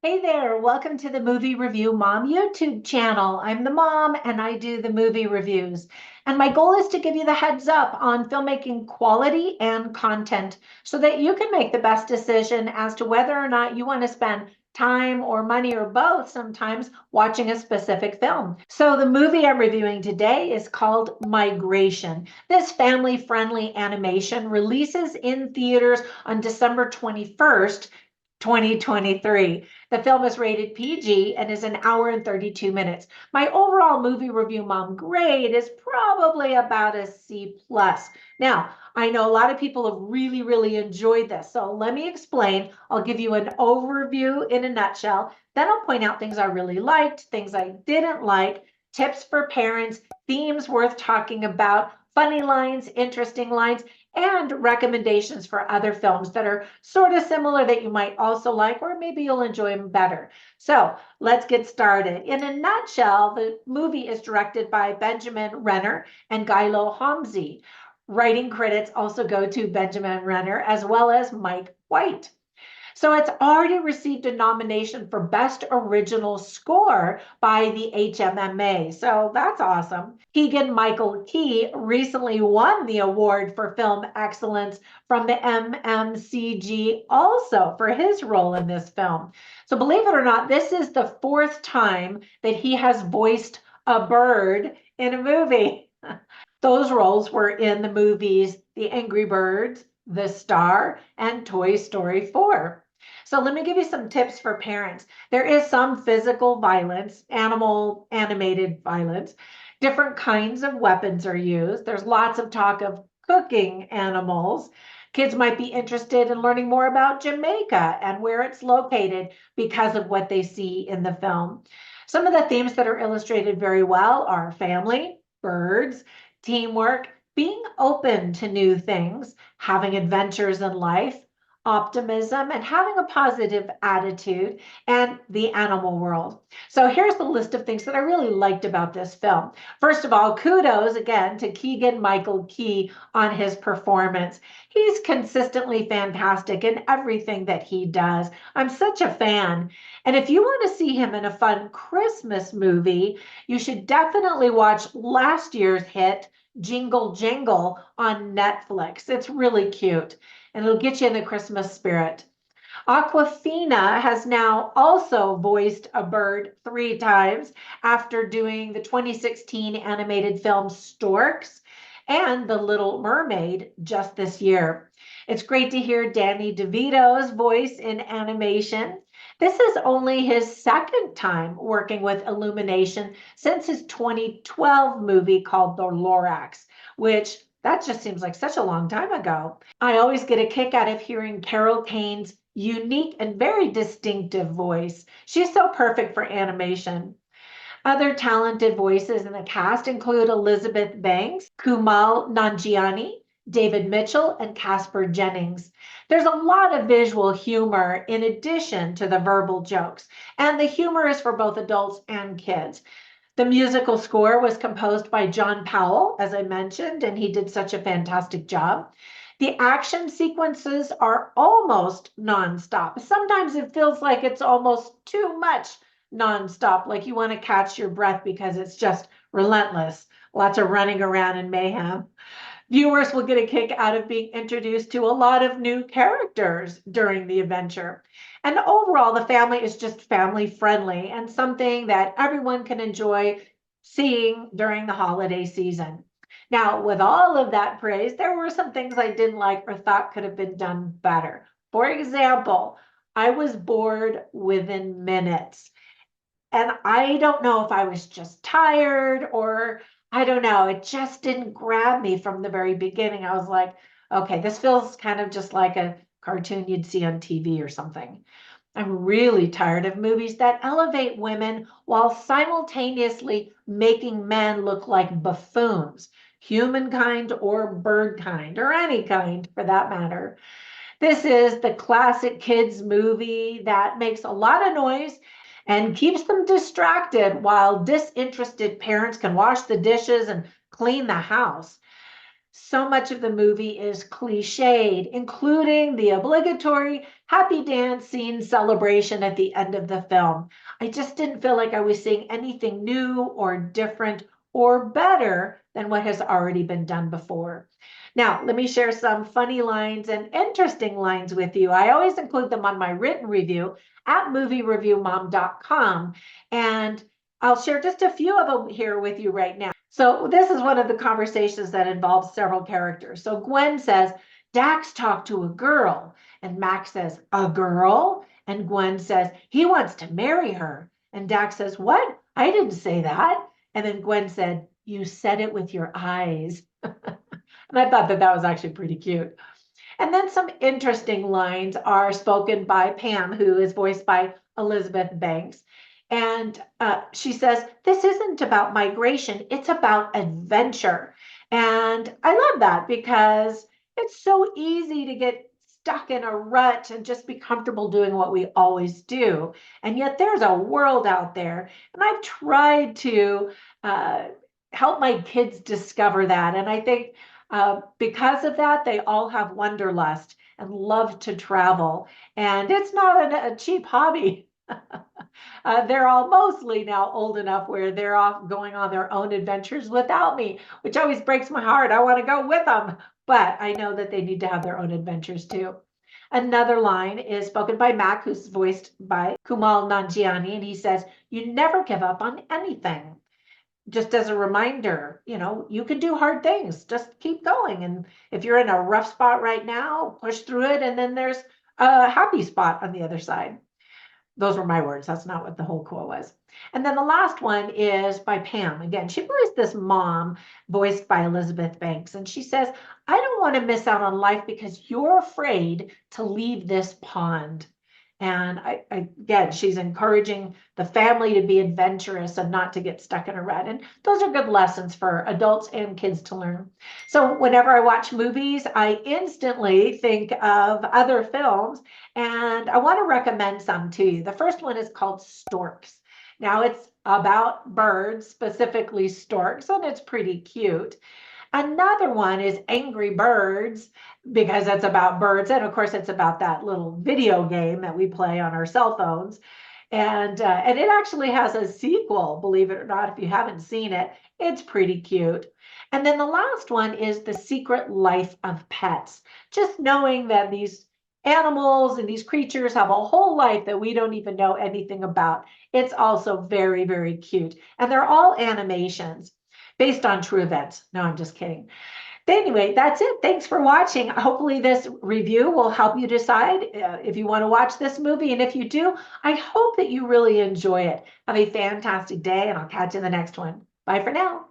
Hey there, welcome to the Movie Review Mom YouTube channel. I'm the mom and I do the movie reviews. And my goal is to give you the heads up on filmmaking quality and content so that you can make the best decision as to whether or not you want to spend time or money or both sometimes watching a specific film. So the movie I'm reviewing today is called Migration. This family-friendly animation releases in theaters on December 21st, 2023. The film is rated PG and is an hour and 32 minutes. My overall movie review mom grade is probably about a C plus. Now, I know a lot of people have really enjoyed this. So let me explain. I'll give you an overview in a nutshell. Then I'll point out things I really liked, things I didn't like, tips for parents, themes worth talking about, funny lines, interesting lines, and recommendations for other films that are sort of similar that you might also like, or maybe you'll enjoy them better. So let's get started. In a nutshell, the movie is directed by Benjamin Renner and Gilo Homsey. Writing credits also go to Benjamin Renner as well as Mike White. So it's already received a nomination for Best Original Score by the HMMA. So that's awesome. Keegan-Michael Key recently won the award for film excellence from the MMCG also for his role in this film. So believe it or not, this is the fourth time that he has voiced a bird in a movie. Those roles were in the movies The Angry Birds, The Star, and Toy Story 4. So let me give you some tips for parents. There is some physical violence, animated violence. Different kinds of weapons are used. There's lots of talk of cooking animals. Kids might be interested in learning more about Jamaica and where it's located because of what they see in the film. Some of the themes that are illustrated very well are family, birds, teamwork, being open to new things, having adventures in life, optimism, and having a positive attitude, and the animal world. So here's the list of things that I really liked about this film. First of all, kudos again to Keegan-Michael Key on his performance. He's consistently fantastic in everything that he does. I'm such a fan. And if you want to see him in a fun Christmas movie, you should definitely watch last year's hit, Jingle Jangle, on Netflix. It's really cute and it'll get you in the Christmas spirit. Aquafina has now also voiced a bird 3 times after doing the 2016 animated film Storks and The Little Mermaid just this year. It's great to hear Danny DeVito's voice in animation. This is only his second time working with Illumination since his 2012 movie called The Lorax, which that just seems like such a long time ago. I always get a kick out of hearing Carol Kane's unique and very distinctive voice. She's so perfect for animation. Other talented voices in the cast include Elizabeth Banks, Kumail Nanjiani, David Mitchell, and Casper Jennings. There's a lot of visual humor in addition to the verbal jokes, and the humor is for both adults and kids. The musical score was composed by John Powell, as I mentioned, and he did such a fantastic job. The action sequences are almost nonstop. Sometimes it feels like it's almost too much nonstop, like you want to catch your breath because it's just relentless. Lots of running around and mayhem. Viewers will get a kick out of being introduced to a lot of new characters during the adventure. And overall, the family is just family friendly and something that everyone can enjoy seeing during the holiday season. Now, with all of that praise, there were some things I didn't like or thought could have been done better. For example, I was bored within minutes. And I don't know if I was just tired or I don't know. It just didn't grab me from the very beginning. I was like, okay, this feels kind of just like a cartoon you'd see on TV or something. I'm really tired of movies that elevate women while simultaneously making men look like buffoons, humankind or bird kind, or any kind for that matter. This is the classic kids movie that makes a lot of noise and keeps them distracted while disinterested parents can wash the dishes and clean the house. So much of the movie is cliched, including the obligatory happy dance scene celebration at the end of the film. I just didn't feel like I was seeing anything new or different or better than what has already been done before. Now, let me share some funny lines and interesting lines with you. I always include them on my written review at moviereviewmom.com. And I'll share just a few of them here with you right now. So this is one of the conversations that involves several characters. So Gwen says, Dax talked to a girl. And Max says, a girl? And Gwen says, he wants to marry her. And Dax says, what? I didn't say that. And then Gwen said, you said it with your eyes. And I thought that that was actually pretty cute. And then some interesting lines are spoken by Pam, who is voiced by Elizabeth Banks. And she says, this isn't about migration, it's about adventure. And I love that because it's so easy to get stuck in a rut and just be comfortable doing what we always do. And yet there's a world out there. And I've tried to help my kids discover that. And I think because of that, they all have wanderlust and love to travel. And it's not a cheap hobby. They're all mostly now old enough where they're off going on their own adventures without me, which always breaks my heart. I want to go with them, but I know that they need to have their own adventures too. Another line is spoken by Mac, who's voiced by Kumail Nanjiani, and he says, you never give up on anything. Just as a reminder, you can do hard things. Just keep going. And if you're in a rough spot right now, push through it. And then there's a happy spot on the other side. Those were my words. That's not what the whole quote was. And then the last one is by Pam. Again, she plays this mom voiced by Elizabeth Banks. And she says, I don't want to miss out on life because you're afraid to leave this pond. And again, she's encouraging the family to be adventurous and not to get stuck in a rut. And those are good lessons for adults and kids to learn. So whenever I watch movies, I instantly think of other films, and I want to recommend some to you. The first one is called Storks. Now it's about birds, specifically storks, and it's pretty cute. Another one is Angry Birds, because it's about birds. And of course, it's about that little video game that we play on our cell phones. And it actually has a sequel, believe it or not. If you haven't seen it, it's pretty cute. And then the last one is The Secret Life of Pets. Just knowing that these animals and these creatures have a whole life that we don't even know anything about. It's also very, very cute. And they're all animations based on true events. No, I'm just kidding. But anyway, that's it. Thanks for watching. Hopefully this review will help you decide if you want to watch this movie. And if you do, I hope that you really enjoy it. Have a fantastic day, and I'll catch you in the next one. Bye for now.